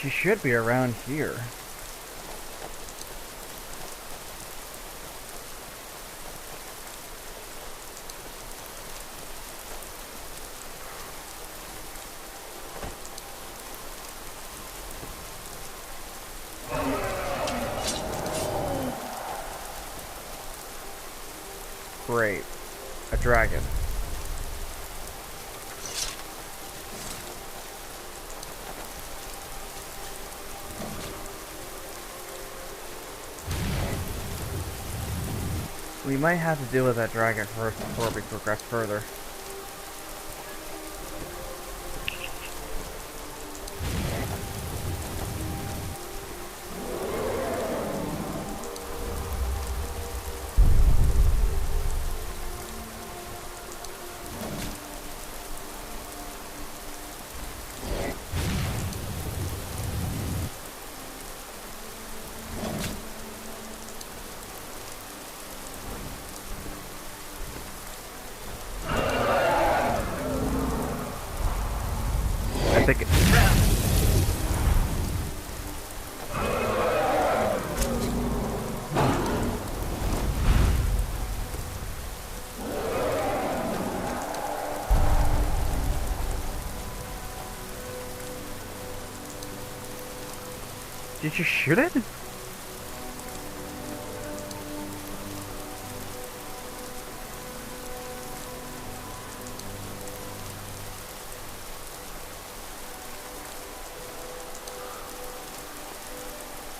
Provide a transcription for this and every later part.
She should be around here. Great. A dragon. We might have to deal with that dragon first before we progress further. I think Did you shoot it?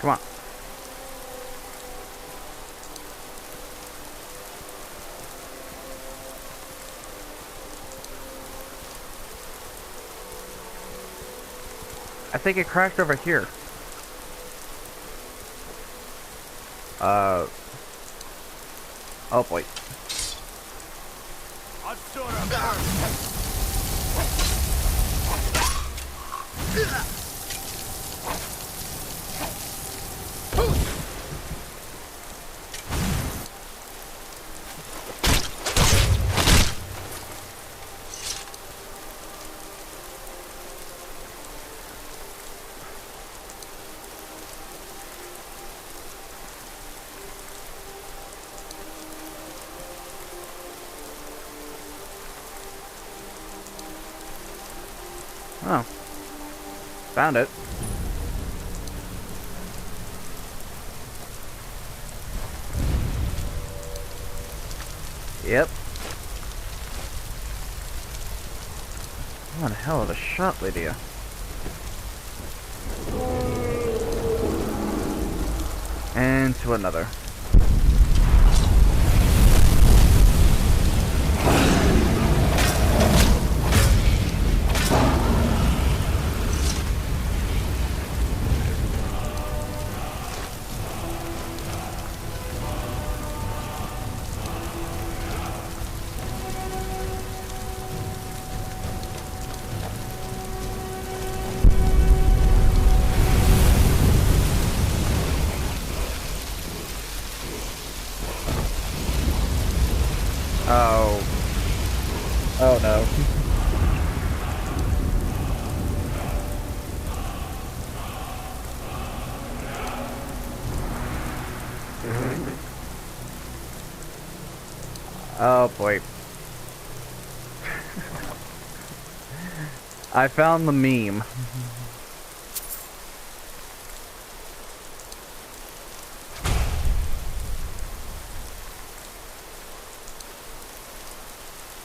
Come on. I think it crashed over here. Oh boy. Oh. Found it. Yep. What a hell of a shot, Lydia. And to another. Oh. Oh no. Oh boy. I found the meme.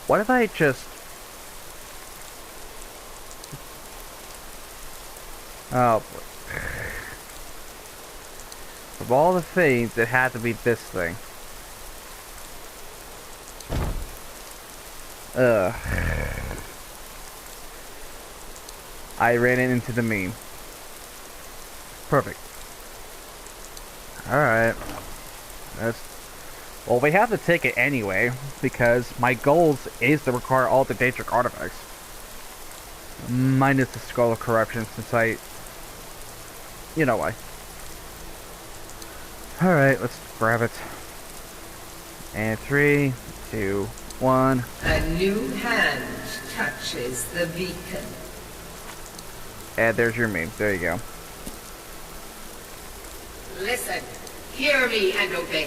What if I just... Oh boy. Of all the things, it had to be this thing. Ugh. I ran it into the meme. Perfect. Alright. Well, we have to take it anyway, because my goals is to recover all the Daedric artifacts. Minus the Skull of Corruption, since I... You know why. Alright, let's grab it. And 3, 2, 1. A new hand touches the beacon. And there's your meme. There you go. Listen, hear me and obey.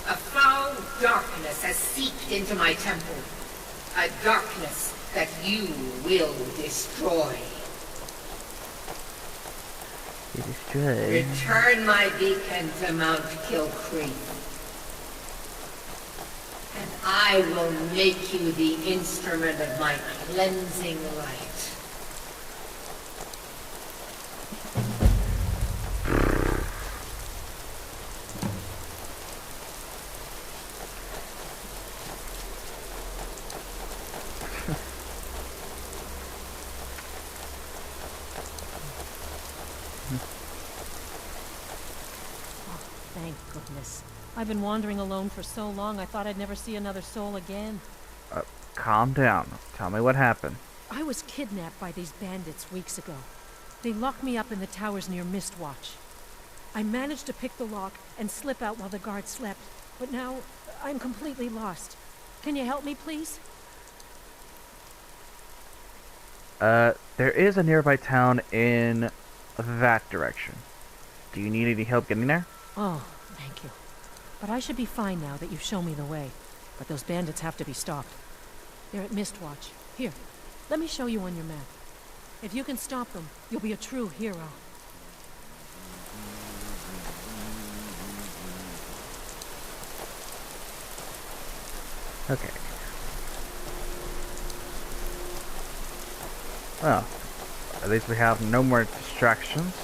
A foul darkness has seeped into my temple. A darkness that you will destroy. Return my beacon to Mount Kilcreek. And I will make you the instrument of my cleansing light. Thank goodness. I've been wandering alone for so long, I thought I'd never see another soul again. Calm down. Tell me what happened. I was kidnapped by these bandits weeks ago. They locked me up in the towers near Mistwatch. I managed to pick the lock and slip out while the guards slept, but now I'm completely lost. Can you help me, please? There is a nearby town in that direction. Do you need any help getting there? Oh, thank you. But I should be fine now that you've shown me the way. But those bandits have to be stopped. They're at Mistwatch. Here, let me show you on your map. If you can stop them, you'll be a true hero. Okay. Well, at least we have no more distractions.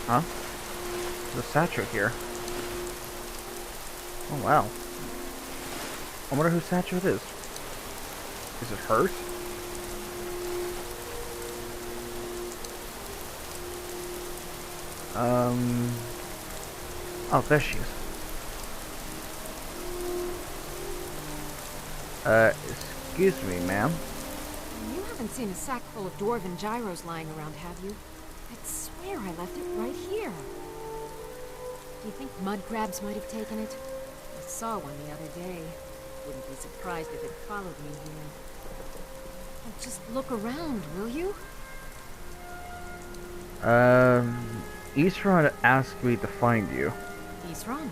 Huh? There's a statue here. Oh wow. I wonder whose statue it is. Is it hers? Oh, there she is. Excuse me, ma'am. You haven't seen a sack full of dwarven gyros lying around, have you? I'd swear I left it right here. Do you think mud crabs might have taken it? I saw one the other day. Wouldn't be surprised if it followed me here. Oh, just look around, will you? Isran asked me to find you. Isran?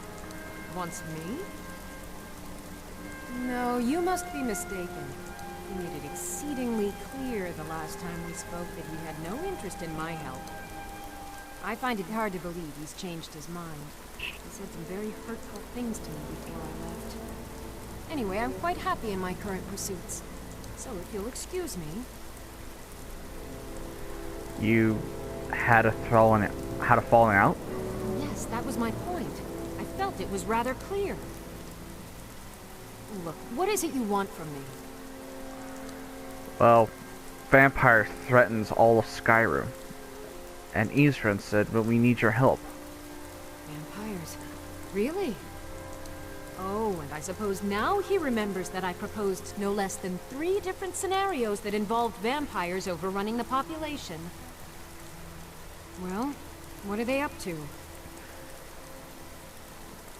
Wants me? No, you must be mistaken. He made it exceedingly clear the last time we spoke that he had no interest in my help. I find it hard to believe he's changed his mind. He said some very hurtful things to me before I left. Anyway, I'm quite happy in my current pursuits. So if you'll excuse me... You had a falling out? Yes, that was my point. I felt it was rather clear. Look, what is it you want from me? Well, vampire threatens all of Skyrim. And Isran said, but we need your help. Vampires? Really? Oh, and I suppose now he remembers that I proposed no less than 3 different scenarios that involved vampires overrunning the population. Well, what are they up to?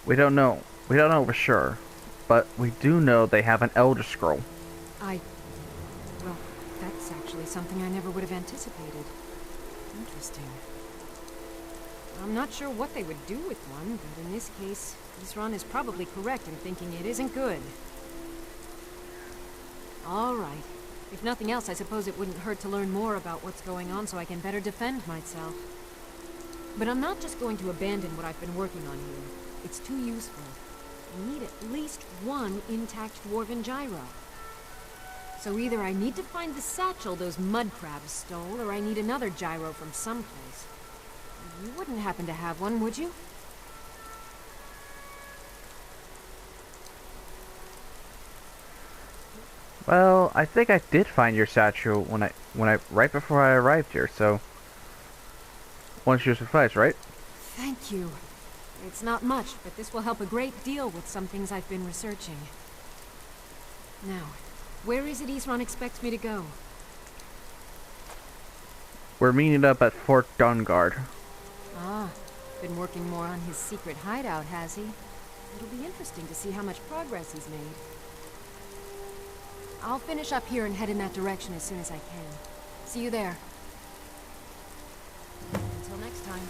We don't know. We don't know for sure. But we do know they have an Elder Scroll. Well, that's actually something I never would have anticipated. Interesting. I'm not sure what they would do with one, but in this case, Isran is probably correct in thinking it isn't good. All right. If nothing else, I suppose it wouldn't hurt to learn more about what's going on so I can better defend myself. But I'm not just going to abandon what I've been working on here. It's too useful. I need at least 1 intact dwarven gyro. So either I need to find the satchel those mud crabs stole, or I need another gyro from someplace. You wouldn't happen to have one, would you? Well, I think I did find your satchel right before I arrived here, so one should suffice, right? Thank you. It's not much, but this will help a great deal with some things I've been researching. Now, Where is it Isran expects me to go? We're meeting up at Fort Dawnguard. Ah, been working more on his secret hideout, has he? It'll be interesting to see how much progress he's made. I'll finish up here and head in that direction as soon as I can. See you there. Until next time.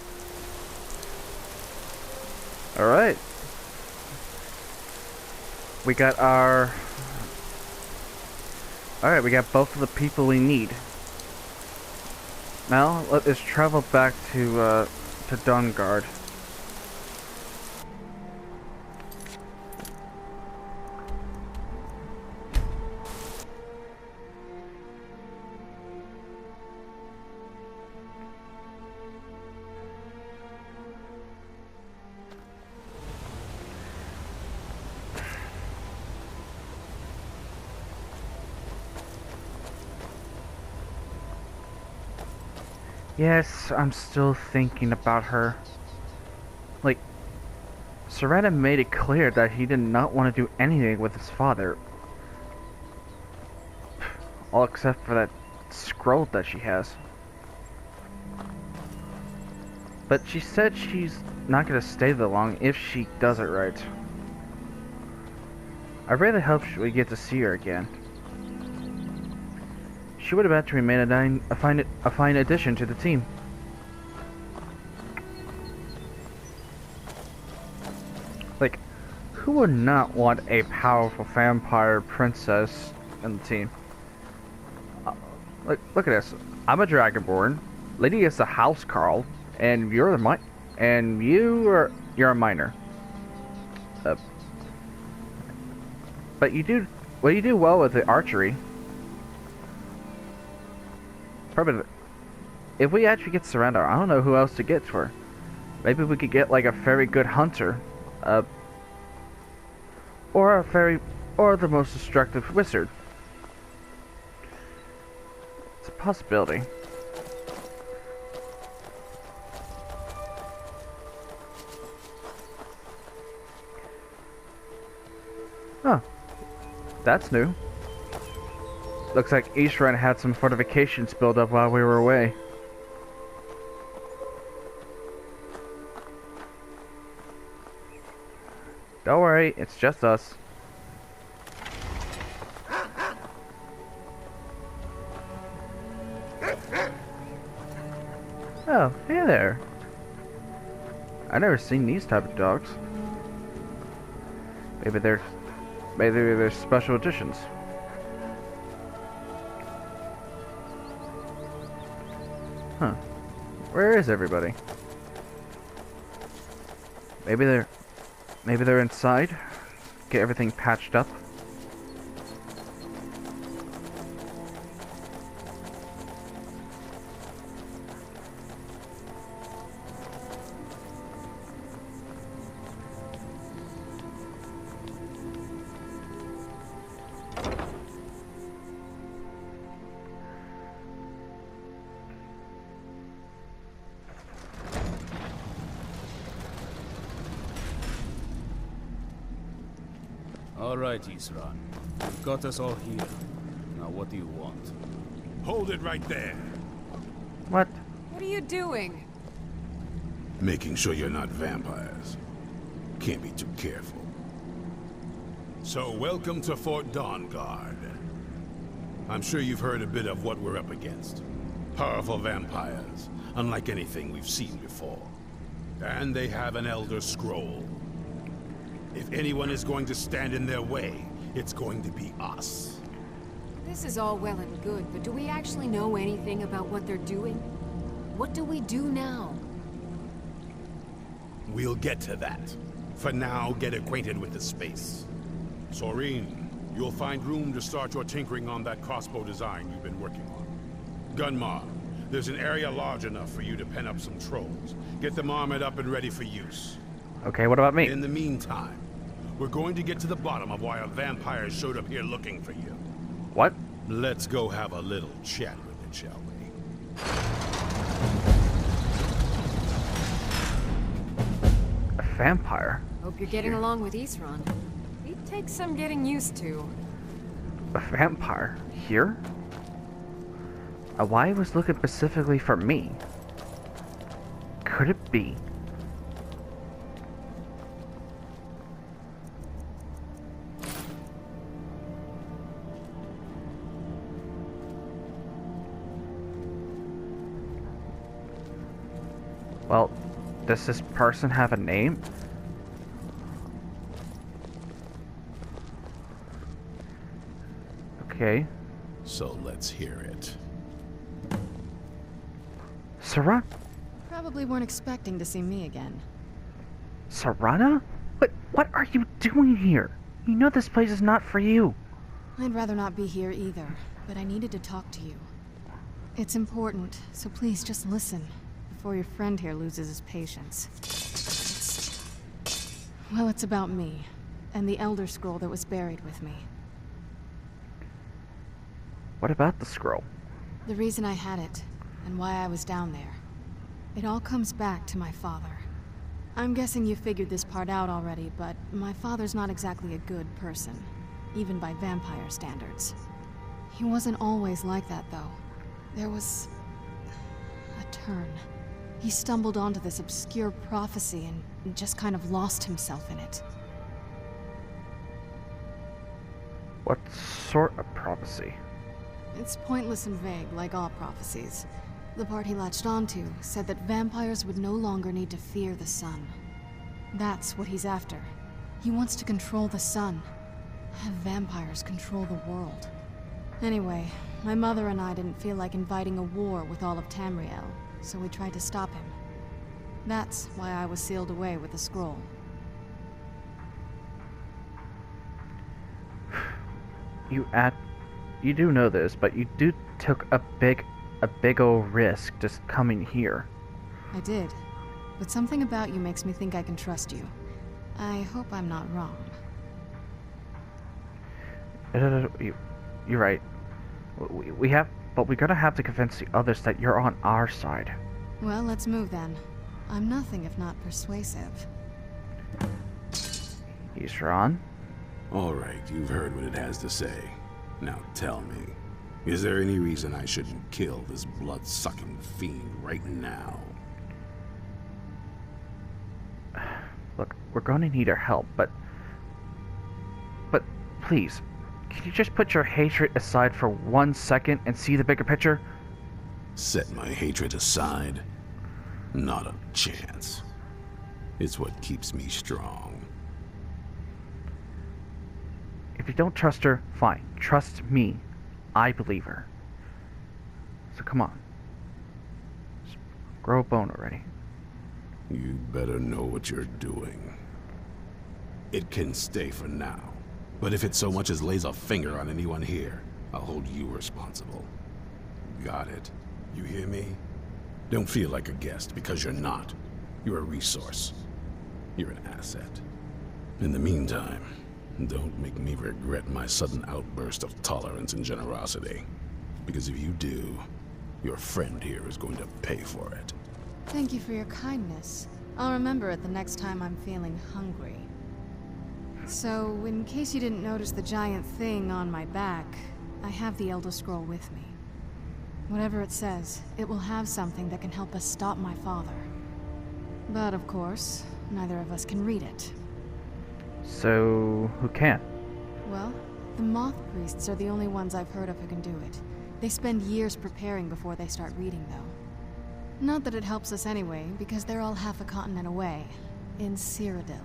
Alright. We got our... Alright, we got both of the people we need. Now, let us travel back to Dawnguard. Yes, I'm still thinking about her. Like, Serana made it clear that he did not want to do anything with his father. All except for that scroll that she has. But she said she's not going to stay that long if she does it right. I really hope we get to see her again. She would have had to remain a fine addition to the team. Like, who would not want a powerful vampire princess in the team? Look at this. I'm a Dragonborn. Lady is a housecarl, and you're a minor. But you do well with the archery. Probably, if we actually get Serana, I don't know who else to get for her. Maybe we could get like a very good hunter, or the most destructive wizard. It's a possibility. Huh. That's new. Looks like Isran had some fortifications built up while we were away. Don't worry, it's just us. Oh, hey there. I've never seen these type of dogs. Maybe they're special editions. Huh. Where is everybody? Maybe they're inside. Get everything patched up. All right, Isran. You've got us all here. Now what do you want? Hold it right there. What? What are you doing? Making sure you're not vampires. Can't be too careful. So, welcome to Fort Dawnguard. I'm sure you've heard a bit of what we're up against. Powerful vampires, unlike anything we've seen before. And they have an Elder Scroll. If anyone is going to stand in their way, it's going to be us. This is all well and good, but do we actually know anything about what they're doing? What do we do now? We'll get to that. For now, get acquainted with the space. Soreen, you'll find room to start your tinkering on that crossbow design you've been working on. Gunmar, there's an area large enough for you to pen up some trolls. Get them armored up and ready for use. Okay, what about me? In the meantime, we're going to get to the bottom of why a vampire showed up here looking for you. What? Let's go have a little chat with it, shall we? A vampire? Hope you're getting along with Isran. He takes some getting used to. A vampire? Here? Why was looking specifically for me? Could it be? Well, does this person have a name? Okay. So let's hear it. Serana? Probably weren't expecting to see me again. Serana? What are you doing here? You know this place is not for you. I'd rather not be here either, but I needed to talk to you. It's important, so please just listen, before your friend here loses his patience. Well, it's about me, and the Elder Scroll that was buried with me. What about the scroll? The reason I had it, and why I was down there. It all comes back to my father. I'm guessing you figured this part out already, but my father's not exactly a good person, even by vampire standards. He wasn't always like that, though. There was a turn. He stumbled onto this obscure prophecy and just kind of lost himself in it. What sort of prophecy? It's pointless and vague, like all prophecies. The part he latched onto said that vampires would no longer need to fear the sun. That's what he's after. He wants to control the sun. Have vampires control the world. Anyway, my mother and I didn't feel like inviting a war with all of Tamriel, so we tried to stop him. That's why I was sealed away with the scroll. You do know this, but you took a big old risk just coming here. I did. But something about you makes me think I can trust you. I hope I'm not wrong. You're right. But we're gonna have to convince the others that you're on our side. Well, let's move then. I'm nothing if not persuasive. Isran? Alright, you've heard what it has to say. Now tell me, is there any reason I shouldn't kill this blood-sucking fiend right now? Look, we're gonna need our help, but please, can you just put your hatred aside for 1 second and see the bigger picture? Set my hatred aside? Not a chance. It's what keeps me strong. If you don't trust her, fine. Trust me. I believe her. So come on. Just grow a bone already. You better know what you're doing. It can stay for now. But if it so much as lays a finger on anyone here, I'll hold you responsible. Got it? You hear me? Don't feel like a guest, because you're not. You're a resource. You're an asset. In the meantime, don't make me regret my sudden outburst of tolerance and generosity. Because if you do, your friend here is going to pay for it. Thank you for your kindness. I'll remember it the next time I'm feeling hungry. So, in case you didn't notice the giant thing on my back, I have the Elder Scroll with me. Whatever it says, it will have something that can help us stop my father. But of course, neither of us can read it. So, who can? Well, the Moth Priests are the only ones I've heard of who can do it. They spend years preparing before they start reading, though. Not that it helps us anyway, because they're all half a continent away, in Cyrodiil.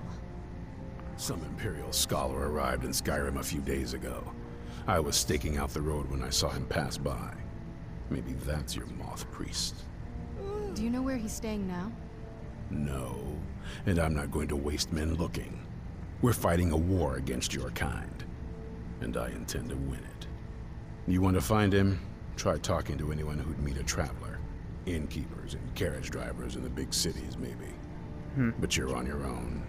Some Imperial scholar arrived in Skyrim a few days ago. I was staking out the road when I saw him pass by. Maybe that's your Moth Priest. Do you know where he's staying now? No, and I'm not going to waste men looking. We're fighting a war against your kind, and I intend to win it. You want to find him? Try talking to anyone who'd meet a traveler. Innkeepers and carriage drivers in the big cities, maybe. But you're on your own.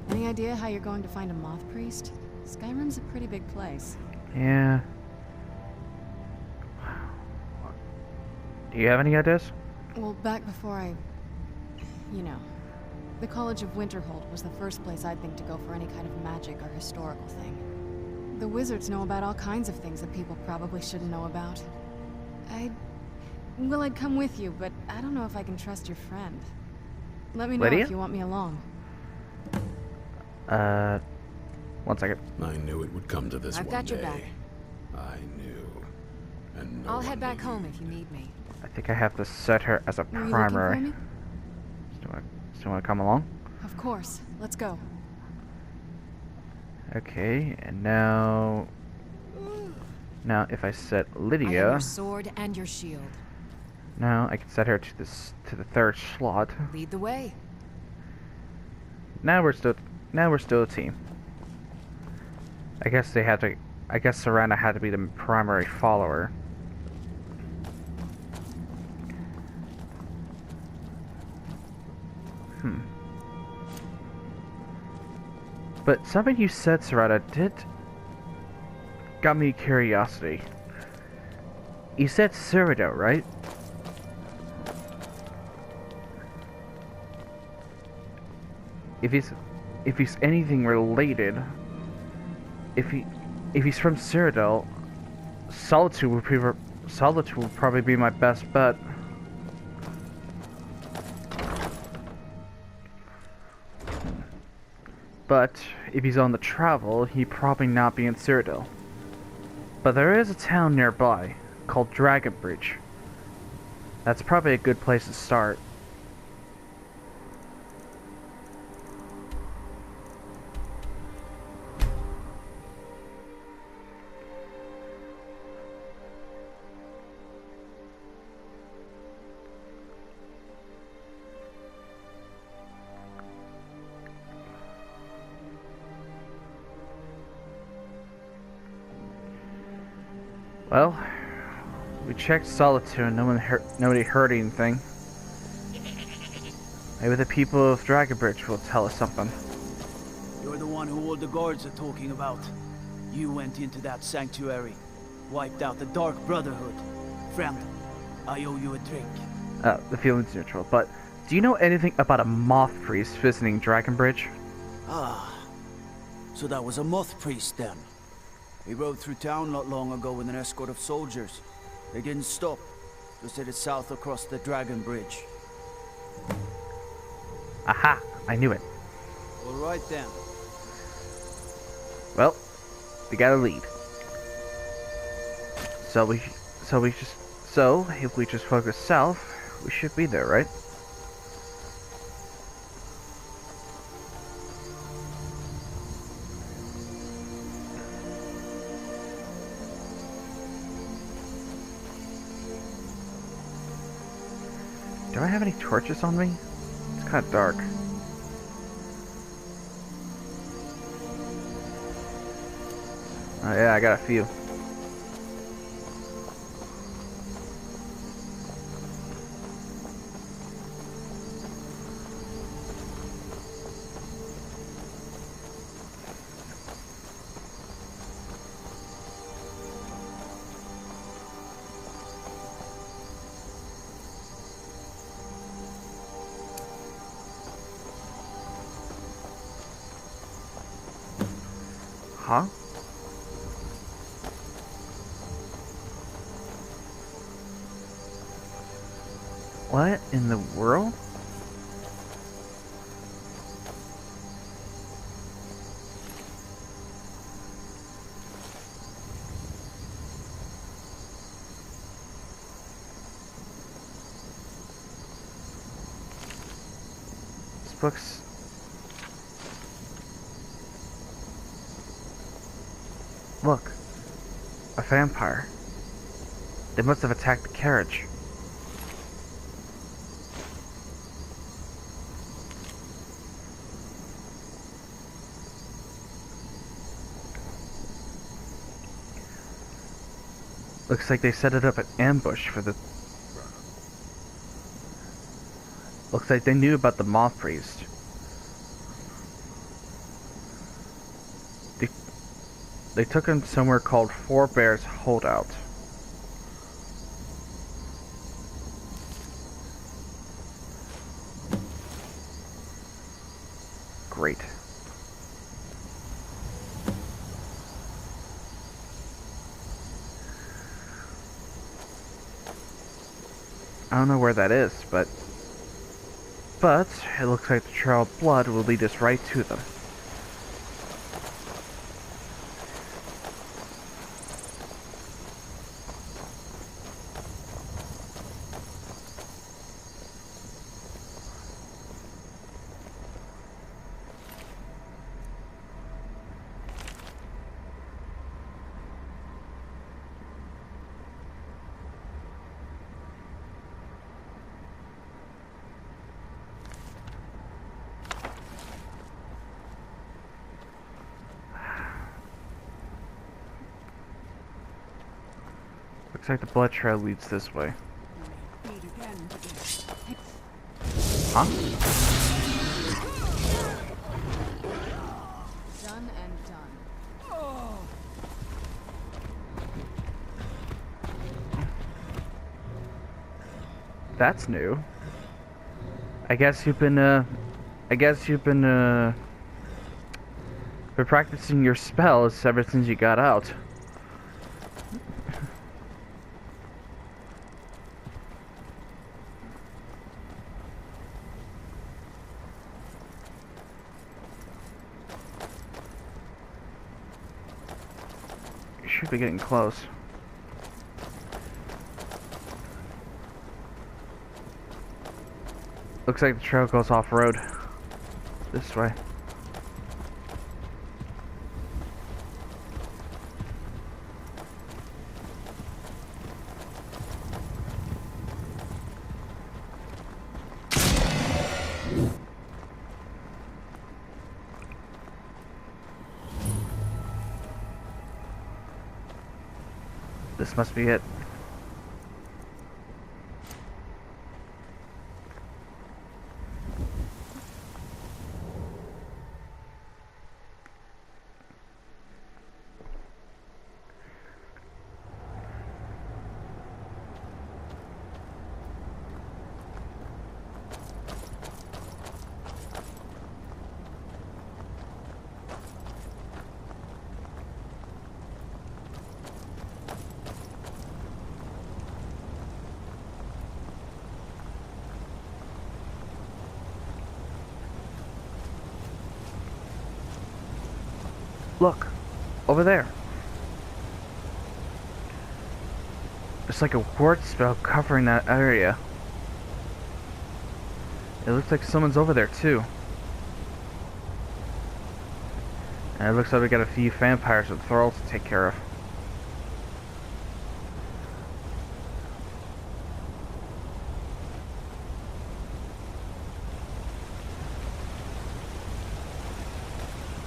Any idea how you're going to find a Moth Priest? Skyrim's a pretty big place. Yeah. Do you have any ideas? Well, back before you know, the College of Winterhold was the first place I'd think to go for any kind of magic or historical thing. The wizards know about all kinds of things that people probably shouldn't know about. I'd come with you, but I don't know if I can trust your friend. Let me know Lydia? if you want me along. 1 second. I knew it would come to this I've one got your day. back. I knew. And no I'll head one back home believed if you me. need me. I think I have to set her as a Were you looking primary. for me? Still want to come along? Of course. Let's go. Okay, and now if I set I am Lydia, your sword and your shield. now I can set her to the third slot. Lead the way. Now we're still a team. I guess Serana had to be the primary follower. But something you said, Serana, got me curiosity. You said Cyrodiil, right? If he's anything related, if he's from Cyrodiil, Solitude would probably be my best bet. But if he's on the travel, he'd probably not be in Cyrodiil. But there is a town nearby called Dragonbridge. That's probably a good place to start. Well, we checked Solitude and nobody heard anything. Maybe the people of Dragonbridge will tell us something. You're the one who all the guards are talking about. You went into that sanctuary, wiped out the Dark Brotherhood. Friend, I owe you a drink. The feeling's neutral, but do you know anything about a Moth Priest visiting Dragonbridge? Ah, so that was a Moth Priest then. He rode through town not long ago with an escort of soldiers. They didn't stop, just headed south across the Dragon Bridge. Aha! I knew it. All right then. Well, we got a lead. So if we just focus south, we should be there, right? Do I have any torches on me? It's kind of dark. Oh yeah, I got a few. Huh? What in the world? This book's... Look, a vampire. They must have attacked the carriage. Looks like they set it up an ambush for the... Looks like they knew about the Moth Priest. They took him somewhere called Four Bears Holdout. Great. I don't know where that is, but it looks like the trail of blood will lead us right to them. Looks like the blood trail leads this way. Huh? Done and done. That's new. I guess you've been practicing your spells ever since you got out. Should be getting close. Looks like the trail goes off-road. This way. This must be it. Look, over there. It's like a ward spell covering that area. It looks like someone's over there too. And it looks like we got a few vampires and thralls to take care of.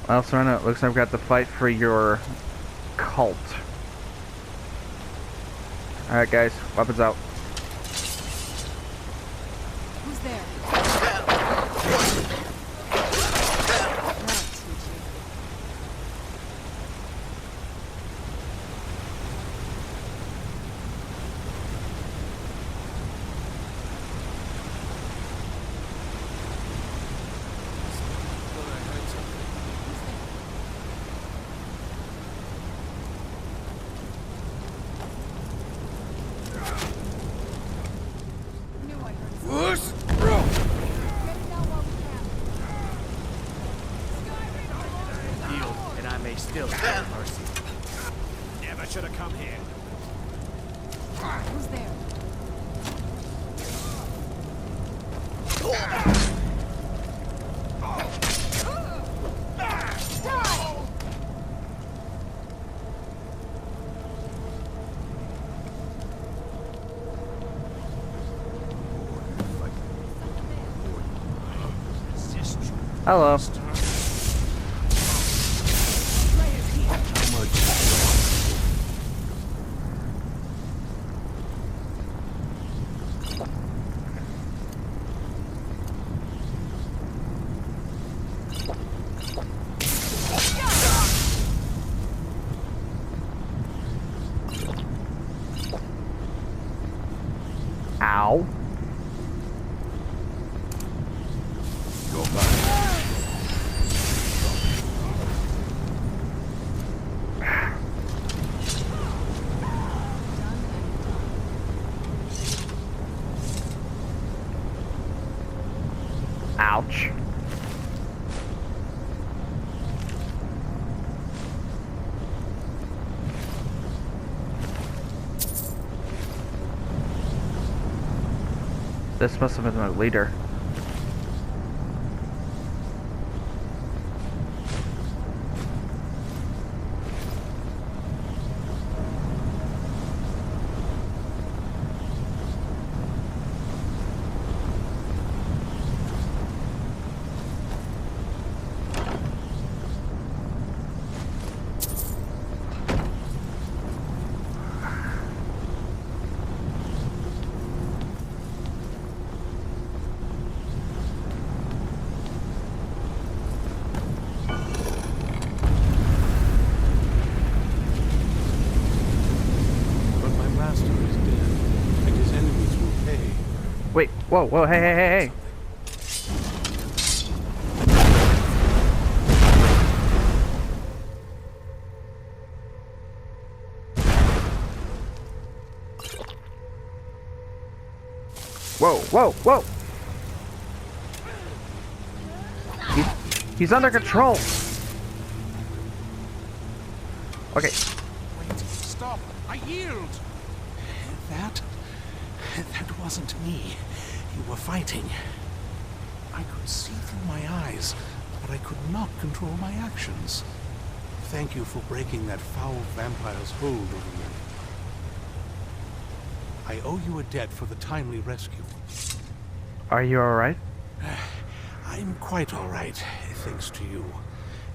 Well, Serana, it looks like we've got to fight for your cult. Alright guys, weapons out. Who's there? Still have mercy. Never should have come here. Who's there? Hello. Ow. Go back. This must have been the leader. Wait, whoa, hey. Whoa. He's under control. Okay. Wait, stop. I yield. That wasn't me. You were fighting. I could see through my eyes, but I could not control my actions. Thank you for breaking that foul vampire's hold over me. I owe you a debt for the timely rescue. Are you alright? I'm quite alright, thanks to you.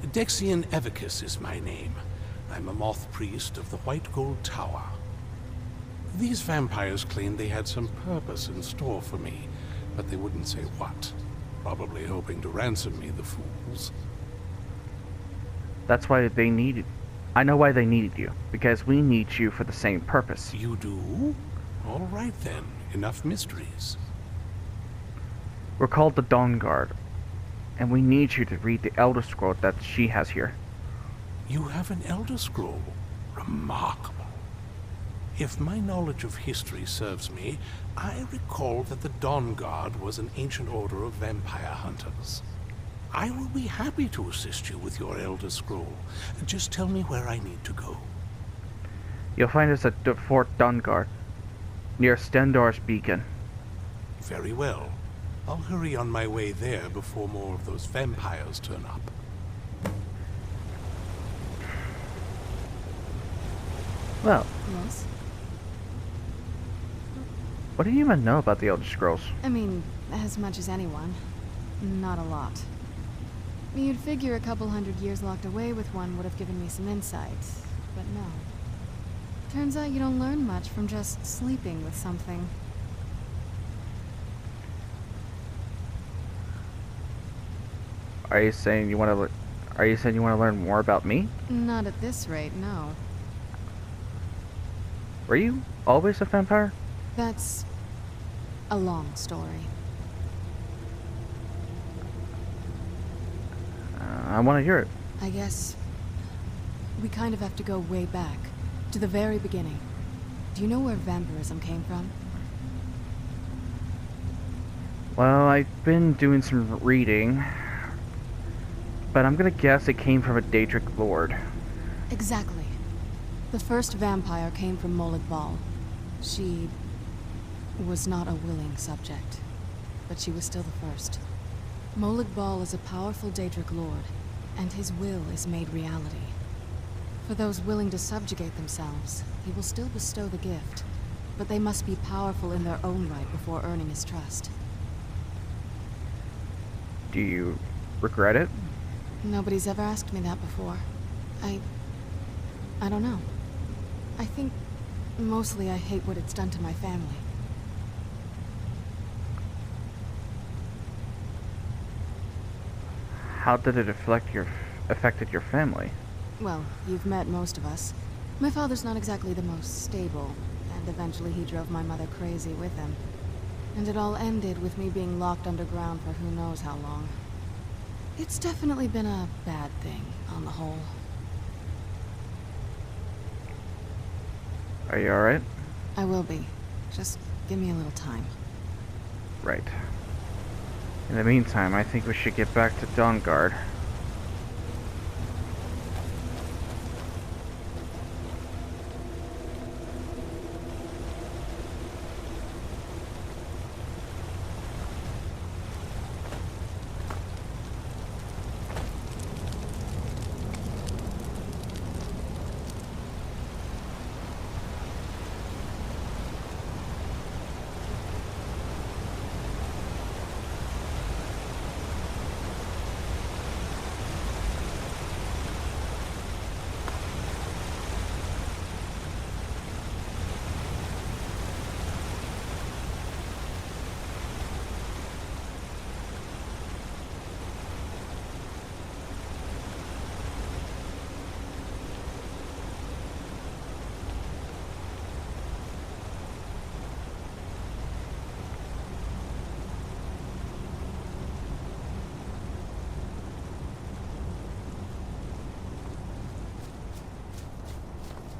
Dexian Evicus is my name. I'm a Moth Priest of the White Gold Tower. These vampires claimed they had some purpose in store for me, but they wouldn't say what. Probably hoping to ransom me, the fools. That's why they needed... I know why they needed you. Because we need you for the same purpose. You do? All right then. Enough mysteries. We're called the Dawnguard. And we need you to read the Elder Scroll that she has here. You have an Elder Scroll? Remarkable. If my knowledge of history serves me, I recall that the Dawnguard was an ancient order of vampire hunters. I will be happy to assist you with your Elder Scroll. Just tell me where I need to go. You'll find us at Fort Dawnguard, near Stendar's Beacon. Very well. I'll hurry on my way there before more of those vampires turn up. Well... Yes? What do you even know about the Elder Scrolls? I mean, as much as anyone. Not a lot. You'd figure a couple 100 years locked away with one would have given me some insight, but no. Turns out you don't learn much from just sleeping with something. Are you saying you want to learn more about me? Not at this rate, no. Were you always a vampire? That's a long story. I want to hear it. I guess we kind of have to go way back, to the very beginning. Do you know where vampirism came from? Well, I've been doing some reading, but I'm gonna guess it came from a Daedric lord. Exactly. The first vampire came from Molig Bal. She was not a willing subject, but she was still the first. Molig Bal is a powerful Daedric lord, and his will is made reality. For those willing to subjugate themselves, he will still bestow the gift, but they must be powerful in their own right before earning his trust. Do you regret it? Nobody's ever asked me that before. I don't know. I think mostly I hate what it's done to my family. How did it affected your family? Well, you've met most of us. My father's not exactly the most stable, and eventually he drove my mother crazy with him. And it all ended with me being locked underground for who knows how long. It's definitely been a bad thing, on the whole. Are you alright? I will be. Just give me a little time. Right. In the meantime, I think we should get back to Dawnguard.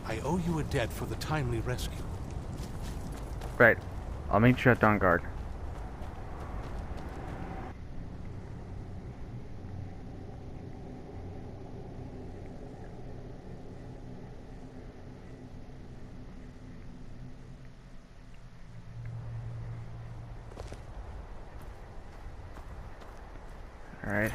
I owe you a debt for the timely rescue. Right. I'll meet you at Dawnguard. Alright.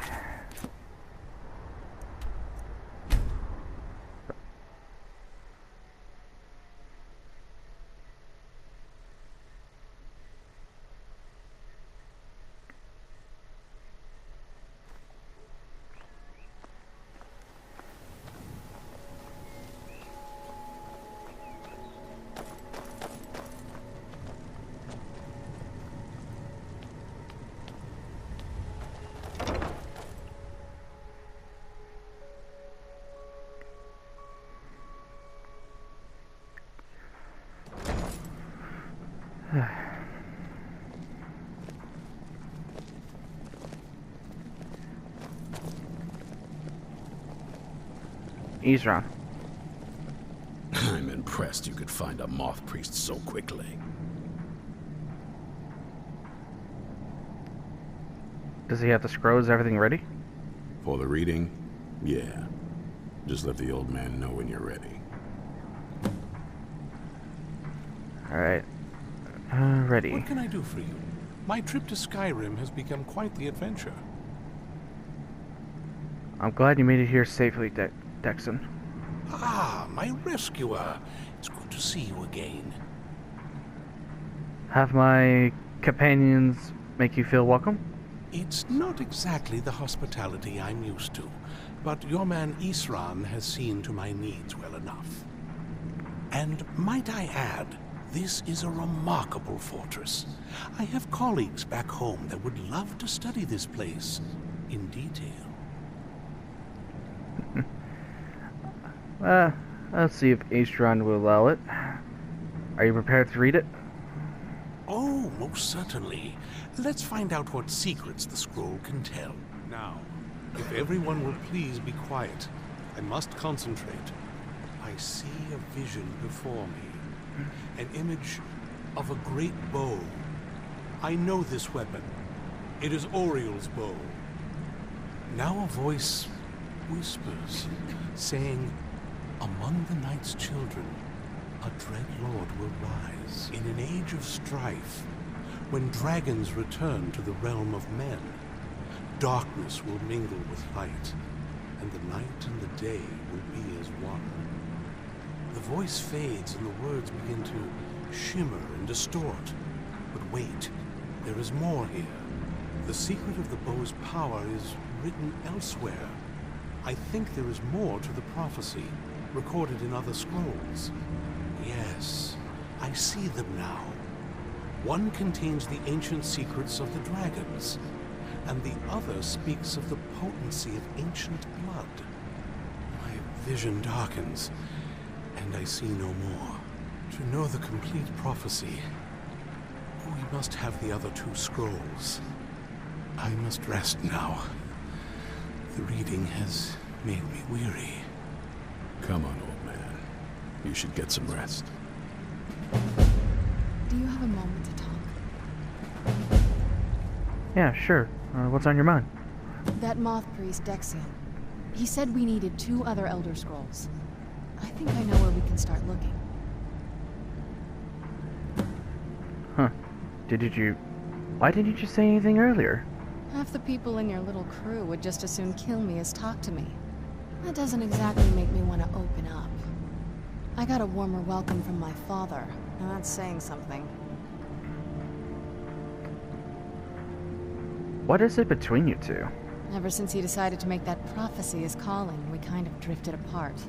Isran. I'm impressed you could find a Moth Priest so quickly. Does he have the scrolls, everything ready? For the reading? Yeah. Just let the old man know when you're ready. Alright. Ready. What can I do for you? My trip to Skyrim has become quite the adventure. I'm glad you made it here safely, Dexon. Ah, my rescuer. It's good to see you again. Have my companions make you feel welcome? It's not exactly the hospitality I'm used to, but your man Isran has seen to my needs well enough. And might I add, this is a remarkable fortress. I have colleagues back home that would love to study this place in detail. Let's see if Isran will allow it. Are you prepared to read it? Oh, most certainly. Let's find out what secrets the scroll can tell. Now, if everyone will please be quiet, I must concentrate. I see a vision before me. An image of a great bow. I know this weapon. It is Oriel's bow. Now a voice whispers, saying, "Among the night's children, a dread lord will rise. In an age of strife, when dragons return to the realm of men, darkness will mingle with light, and the night and the day will be as one." The voice fades and the words begin to shimmer and distort. But wait, there is more here. The secret of the bow's power is written elsewhere. I think there is more to the prophecy, recorded in other scrolls. Yes, I see them now. One contains the ancient secrets of the dragons, and the other speaks of the potency of ancient blood. My vision darkens, and I see no more. To know the complete prophecy, we must have the other two scrolls. I must rest now. The reading has made me weary. Come on, old man. You should get some rest. Do you have a moment to talk? Yeah, sure. What's on your mind? That Moth Priest, Dexion. He said we needed 2 other Elder Scrolls. I think I know where we can start looking. Huh. Why didn't you say anything earlier? Half the people in your little crew would just as soon kill me as talk to me. That doesn't exactly make me want to open up. I got a warmer welcome from my father, and that's saying something. What is it between you two? Ever since he decided to make that prophecy his calling, we kind of drifted apart.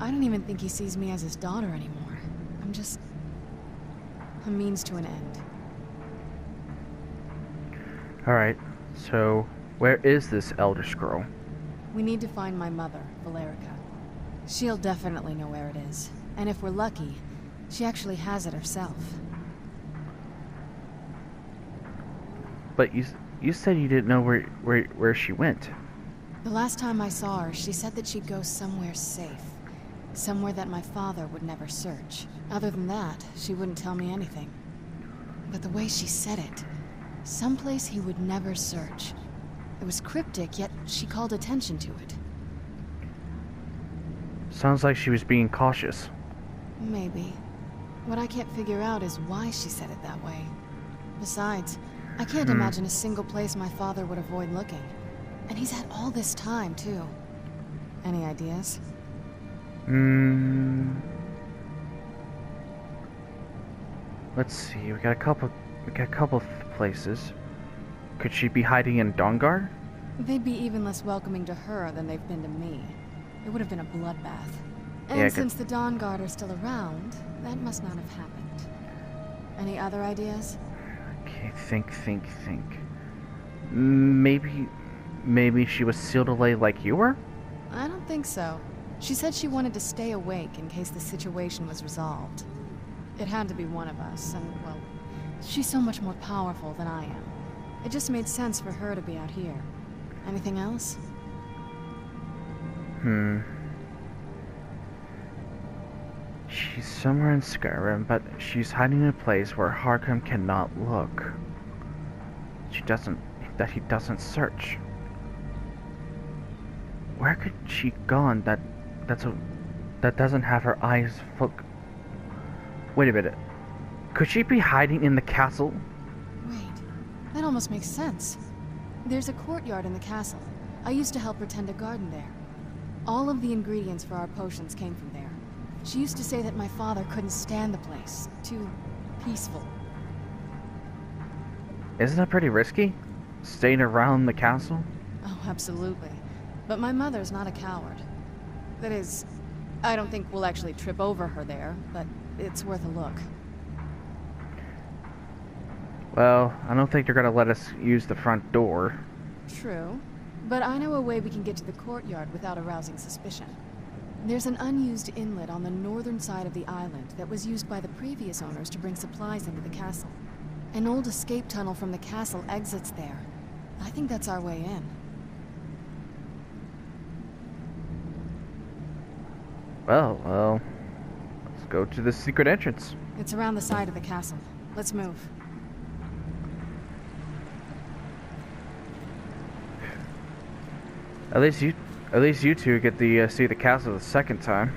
I don't even think he sees me as his daughter anymore. I'm just a means to an end. Alright, so where is this Elder Scroll? We need to find my mother, Valerica. She'll definitely know where it is. And if we're lucky, she actually has it herself. But you said you didn't know where she went. The last time I saw her, she said that she'd go somewhere safe. Somewhere that my father would never search. Other than that, she wouldn't tell me anything. But the way she said it, someplace he would never search. It was cryptic, yet she called attention to it. Sounds like she was being cautious. Maybe. What I can't figure out is why she said it that way. Besides, I can't imagine a single place my father would avoid looking. And he's had all this time, too. Any ideas? Let's see. We got a couple places. Could she be hiding in Dawnguard? They'd be even less welcoming to her than they've been to me. It would have been a bloodbath. And Yeah, since the Dawnguard are still around, that must not have happened. Any other ideas? Okay, think. Maybe she was sealed away like you were? I don't think so. She said she wanted to stay awake in case the situation was resolved. It had to be one of us, and, well, she's so much more powerful than I am. It just made sense for her to be out here. Anything else? She's somewhere in Skyrim, but she's hiding in a place where Harkam cannot look. That he doesn't search. Where could she gone that doesn't have her eyes Wait a minute. Could she be hiding in the castle? Wait, that almost makes sense. There's a courtyard in the castle. I used to help her tend a garden there. All of the ingredients for our potions came from there. She used to say that my father couldn't stand the place. Too peaceful. Isn't that pretty risky? Staying around the castle? Oh, absolutely. But my mother's not a coward. That is, I don't think we'll actually trip over her there, but it's worth a look. Well, I don't think they're gonna let us use the front door. True. But I know a way we can get to the courtyard without arousing suspicion. There's an unused inlet on the northern side of the island that was used by the previous owners to bring supplies into the castle. An old escape tunnel from the castle exits there. I think that's our way in. Well, let's go to the secret entrance. It's around the side of the castle. Let's move. At least you two get to see the castle the second time.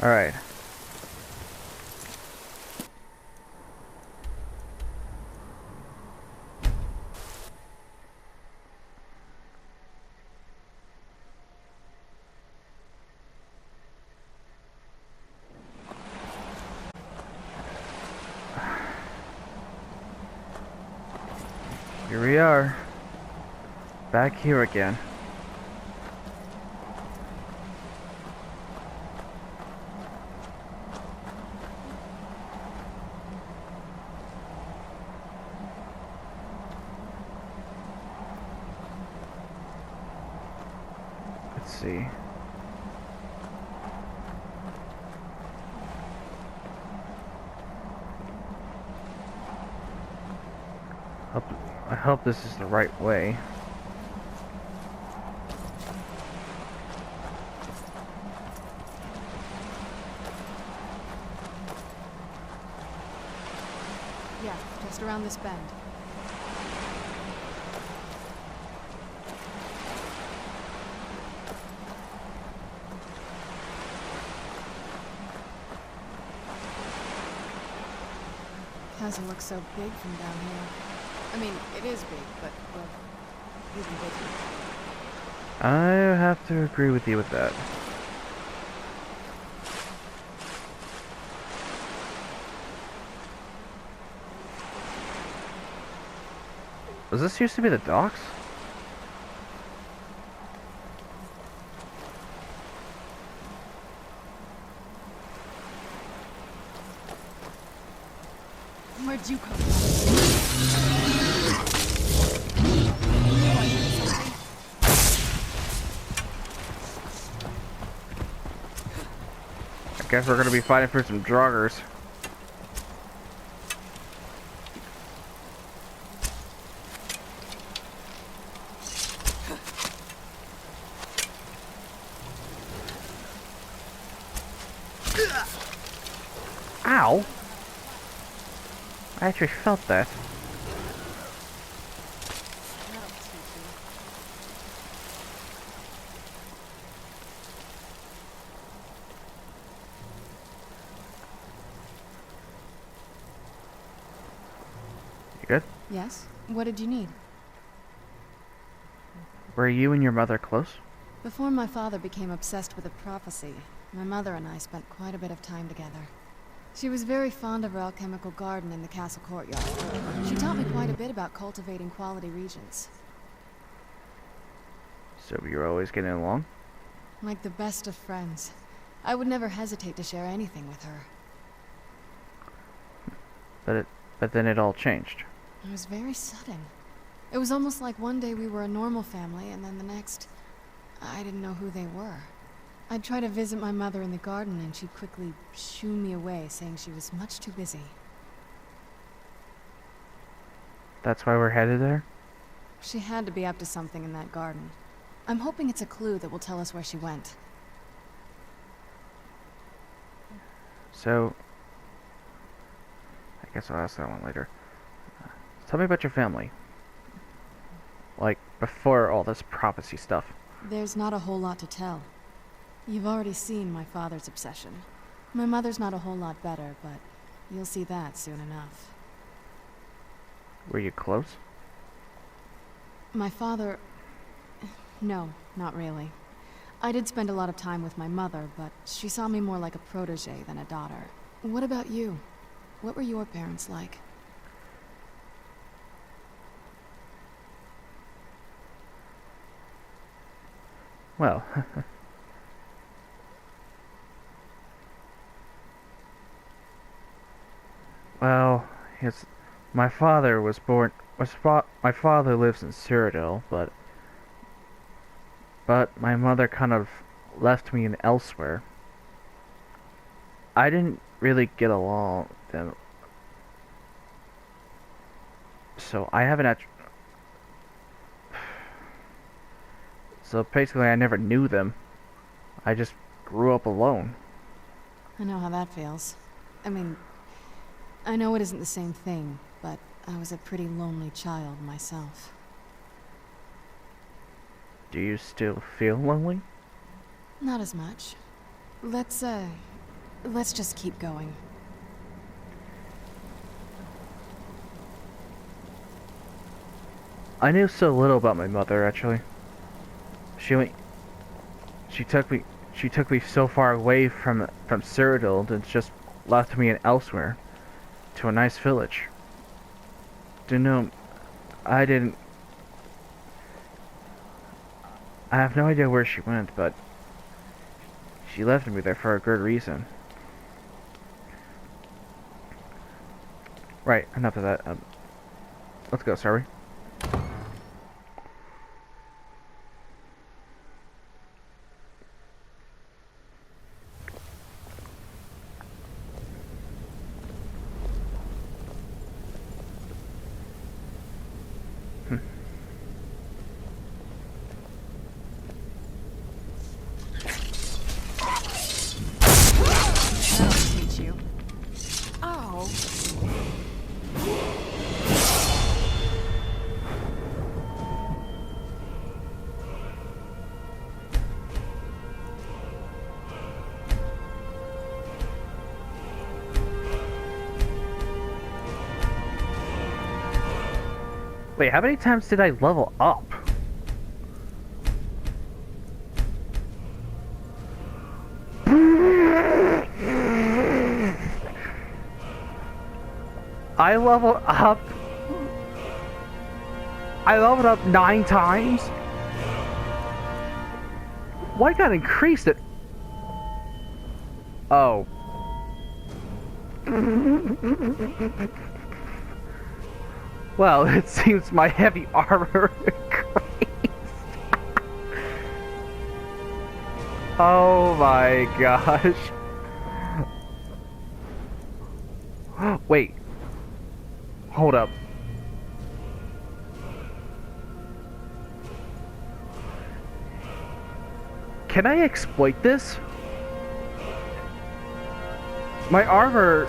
All right. Here we are, back here again. Let's see. I hope this is the right way. Yeah, just around this bend. Castle looks so big from down here. I mean, it is big, but, well, even bigger. I have to agree with you with that. Was this used to be the docks? Where'd you come from? I guess we're gonna be fighting for some draugrs. Ow! I actually felt that. You good? Yes? What did you need? Were you and your mother close? Before my father became obsessed with a prophecy, my mother and I spent quite a bit of time together. She was very fond of our alchemical garden in the castle courtyard. She taught me quite a bit about cultivating quality regions. So you were always getting along? Like the best of friends. I would never hesitate to share anything with her. But then it all changed. It was very sudden. It was almost like one day we were a normal family, and then the next, I didn't know who they were. I'd try to visit my mother in the garden, and she'd quickly shoo me away, saying she was much too busy. That's why we're headed there? She had to be up to something in that garden. I'm hoping it's a clue that will tell us where she went. So, I guess I'll ask that one later. Tell me about your family. Like, before all this prophecy stuff. There's not a whole lot to tell. You've already seen my father's obsession. My mother's not a whole lot better, but you'll see that soon enough. Were you close? My father... No, not really. I did spend a lot of time with my mother, but she saw me more like a protege than a daughter. What about you? What were your parents like? Well, well, my father was born. My father lives in Cyrodiil, but my mother kind of left me in elsewhere. I didn't really get along with them, so I haven't actually. So basically, I never knew them. I just grew up alone. I know how that feels. I mean, I know it isn't the same thing, but I was a pretty lonely child myself. Do you still feel lonely? Not as much. Let's just keep going. I knew so little about my mother, actually. She took me so far away from Cyrodiil and just left me in elsewhere, to a nice village. I have no idea where she went, but she left me there for a good reason. Right, enough of that. Let's go, shall we? Wait, how many times did I level up? I leveled up 9 times? Why got increased it? Oh. Well, it seems my heavy armor increased. Oh my gosh. Wait. Hold up. Can I exploit this? My armor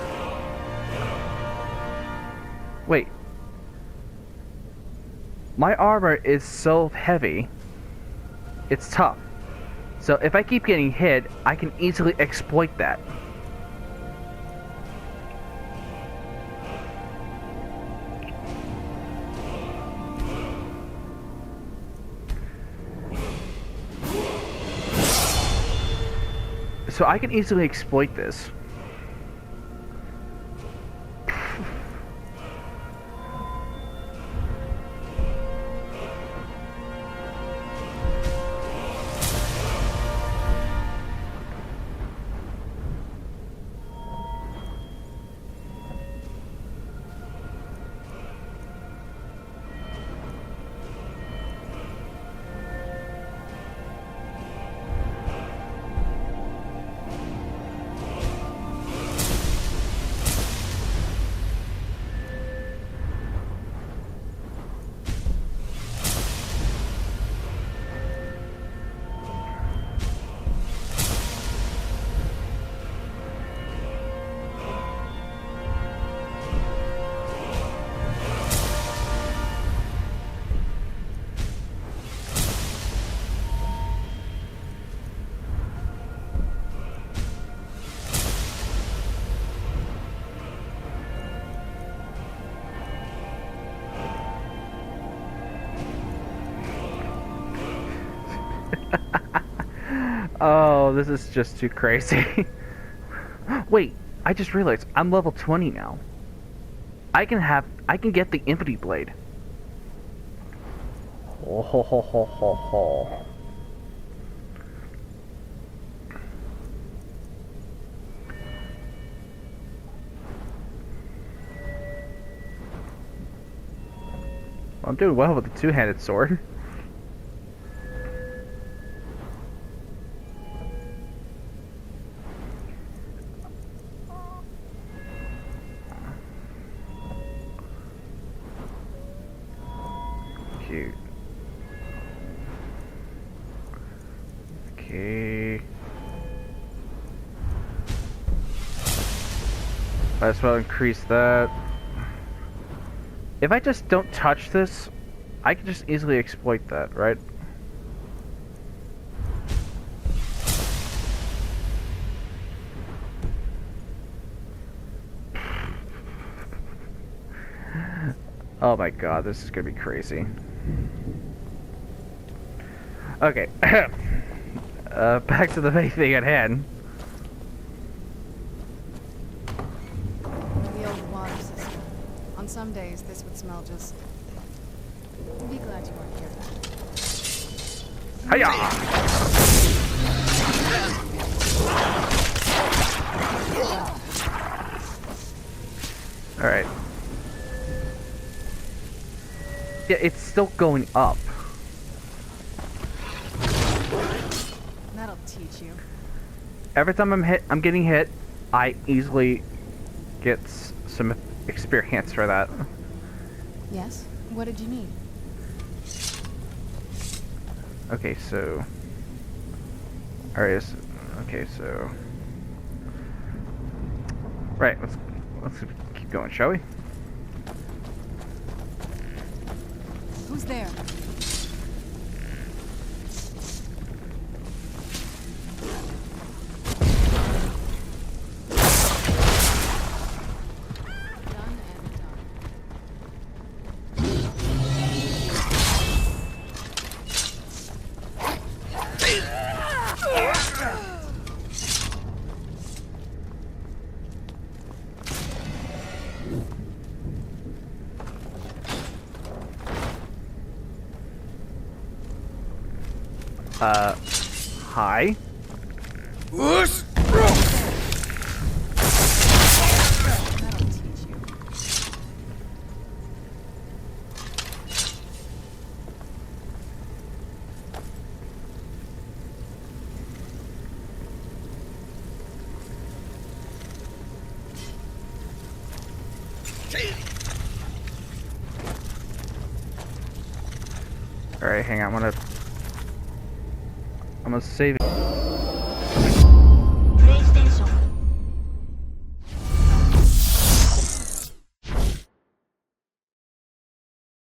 My armor is so heavy, it's tough. So if I keep getting hit, I can easily exploit that. So I can easily exploit this. Oh, this is just too crazy. Wait, I just realized I'm level 20 now. I can get the Ebony blade. Ho ho ho ho ho ho. I'm doing well with the two-handed sword. Cute. Okay. Might as well increase that. If I just don't touch this, I can just easily exploit that, right? Oh my god, this is gonna be crazy. Okay. Back to the main thing at hand. The old water system. On some days, this would smell just... I'd be glad you weren't here. Hiya! Alright. Yeah, it's still going up. That'll teach you. Every time I'm getting hit, I easily get some experience for that. Yes? What did you need? Okay, so... Alright, okay, so... Right, let's keep going, shall we? Who's there? Hi? That'll teach you. Alright, hang on, I'm gonna save it.